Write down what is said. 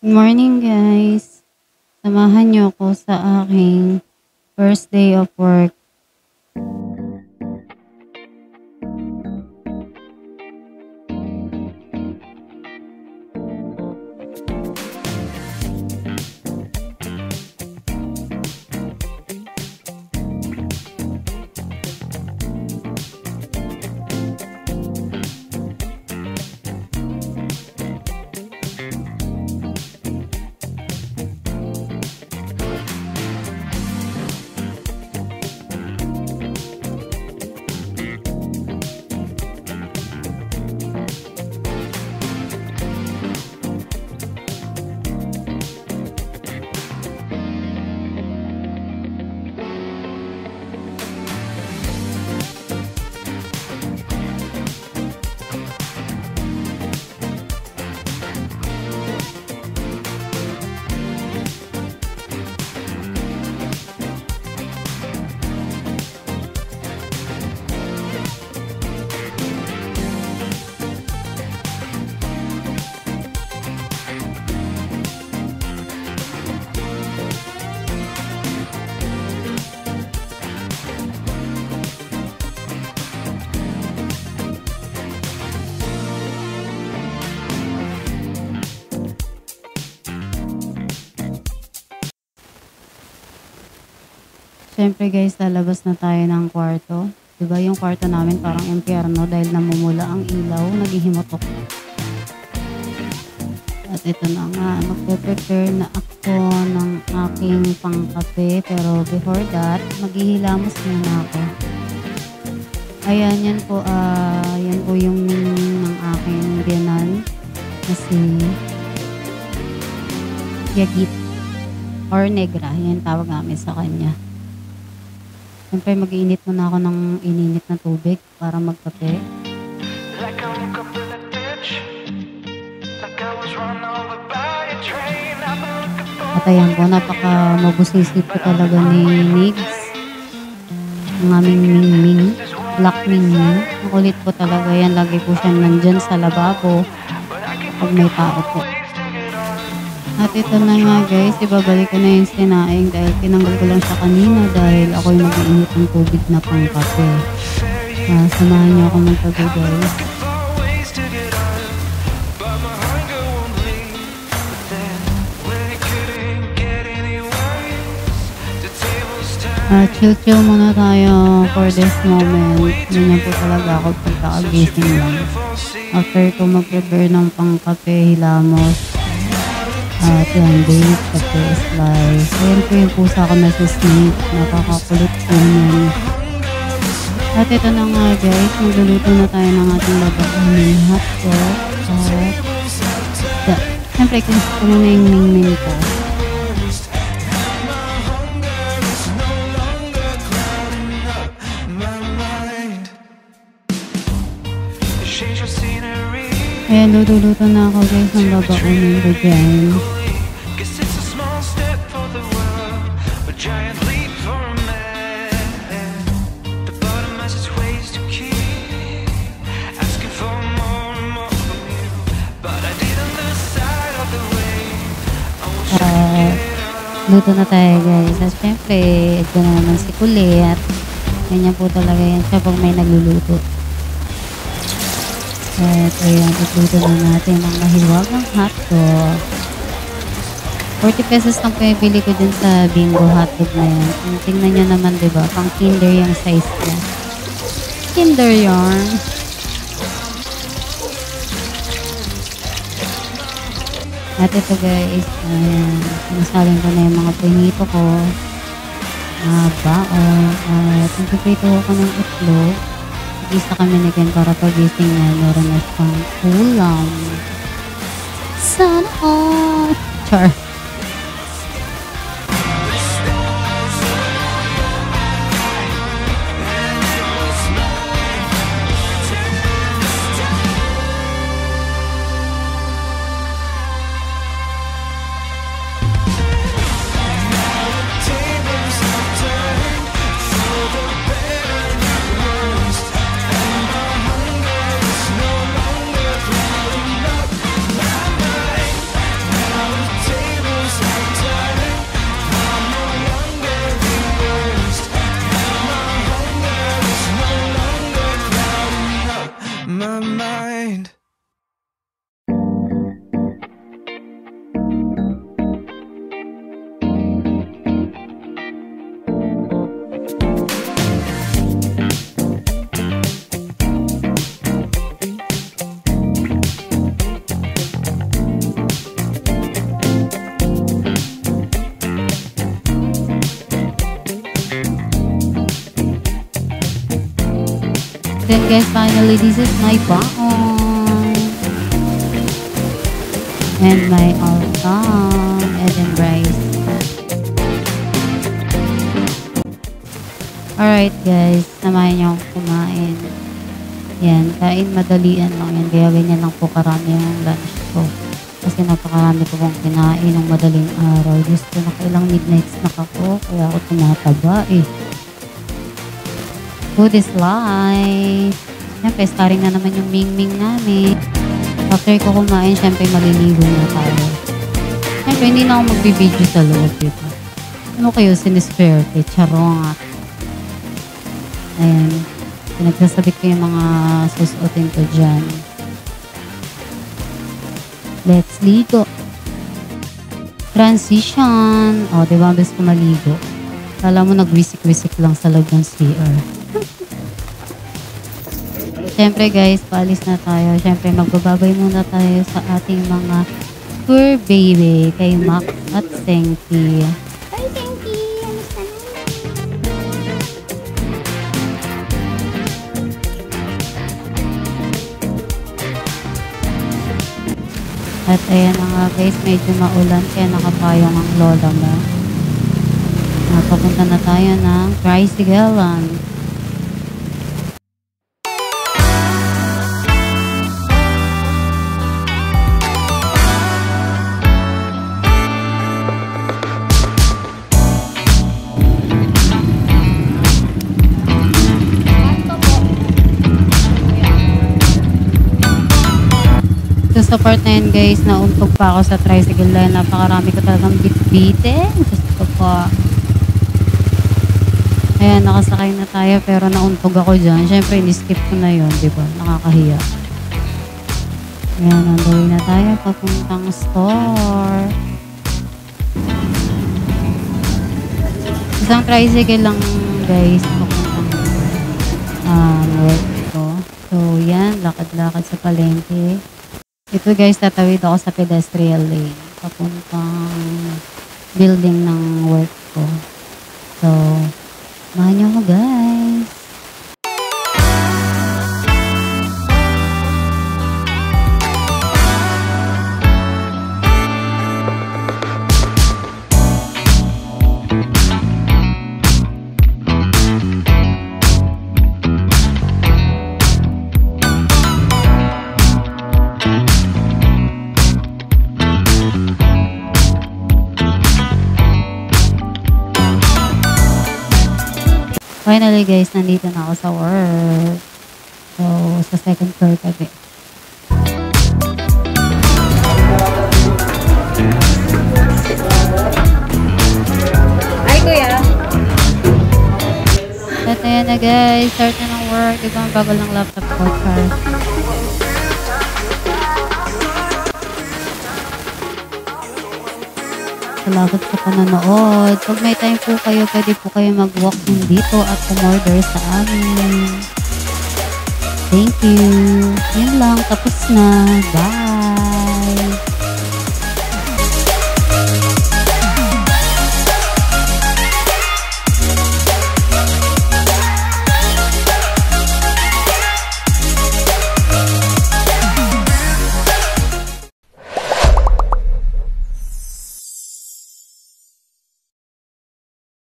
Good morning guys. Samahan niyo ako sa aking first day of work. Siyempre guys, lalabas na tayo ng kwarto. Diba yung kwarto namin parang impyerno dahil namumula ang ilaw, naghihimatok. At ito na nga, magpe-prepare na ako ng aking pangkape. Pero before that, maghihilamos muna ako. Ayan, yan po yung ng aking biyanan na si Yagit or Negra. Yan tawag namin sa kanya. Siyempre mag-iinit muna ako ng ininit na tubig para magkape. At ayan po, napaka-mabusisip po talaga ni Nigs. Ang aming Mingming, Black Mingming. Ang kulit po talaga yan, lagi po siya nandyan sa lababo pag may tao po. At ito na nga guys, ibabalik ko na yung sinaing dahil tinanggal ko lang siya kanina dahil ako'y mag-iinit ng tubig na pang kape. Samahan niyo ako magkape guys. Chill muna tayo for this moment. Ganyan po talaga ako pagkakagising lang. After ko mag-prepare ng pang kape, hilamos. At yan, bake, kape, slice. Ayan po yung pusa ko na si Snake. Nakakakulit po yan. At ito na nga guys, magluluto na tayo ng ating babaeng hotdog. At siyempre, kinis ko muna yung mingming ko. Ayan, luto-luto na ako guys ng babaeng ko dyan. Luto na tayo guys. At syempre, ito na naman si Kulit. Ganyan po talaga yan siya pag may nagluluto. At ayan, itluto na natin ang mahiwagang hotdog. 40 pesos lang po yung bili ko dun sa Bimbo hotdog na yan. Tingnan nyo naman diba, pang kinder yung size niya. Kinder yarn. At ito guys, ayan, sinasaling ko na yung mga pinito ko. Baon. At nagpiprito ko ng itlog. Isa kami na yan para pagising na meron na siyang ulam. Sana all! Char. my mind. Then guys, finally, this is my baon. And my all-time egg and rice. Alright guys, samahan niyo akong kumain. Yan, kain madalian lang yan. Kaya ganyan lang po karami yung lunch ko. Kasi napakarami ko pong kinain ng madaling araw. Diyos ko, nakailang midnight snack ako. Kaya ako tumataba eh. Food is life. Siyempre, starring na naman yung ming-ming namin. After ko kumain, siyempre maliligo na tayo. Siyempre, hindi na ako magbibideo sa loob dito. Ano kayo, siniswerte? Charot. Ayan. Pinagsasabit ko yung mga susuotin ko dyan. Let's ligo. Transition. O, diba? Bes ko maligo. Kala mo nagwisik-wisik lang sa loob ng CR. Siyempre guys, paalis na tayo. Siyempre magbababay muna tayo sa ating mga fur baby kay Max at Senki. Hi Senki! Kamusta na? At ayan na nga guys, medyo maulan kaya nakapayong ang lola mo. Papunta na tayo ng tricycle. Sa part na yun guys, nauntog pa ako sa tricycle dahil napakarami ko talagang bitbitin. Gusto ko. Ayan, nakasakay na tayo pero nauntog ako dyan. Siyempre, in-skip ko na yun, di ba? Nakakahiya. Ayan, nandoy na tayo papuntang store. Isang tricycle lang guys, papuntang work ko. So, yan, lakad-lakad sa palengke. Ito guys, tatawid ako sa pedestrian lane papuntang building ng work ko. So, mahan nyo ako guys. Finally guys, nandito na ako sa work. So, sa second floor kami. Hi kuya! At ayan na guys, start na ng work. Diba ang bago ng laptop ko, Char? Salamat sa panonood. Pag may time po kayo, pwede po kayo mag-walk din dito at umorder sa amin. Thank you. Yun lang. Tapos na. Bye.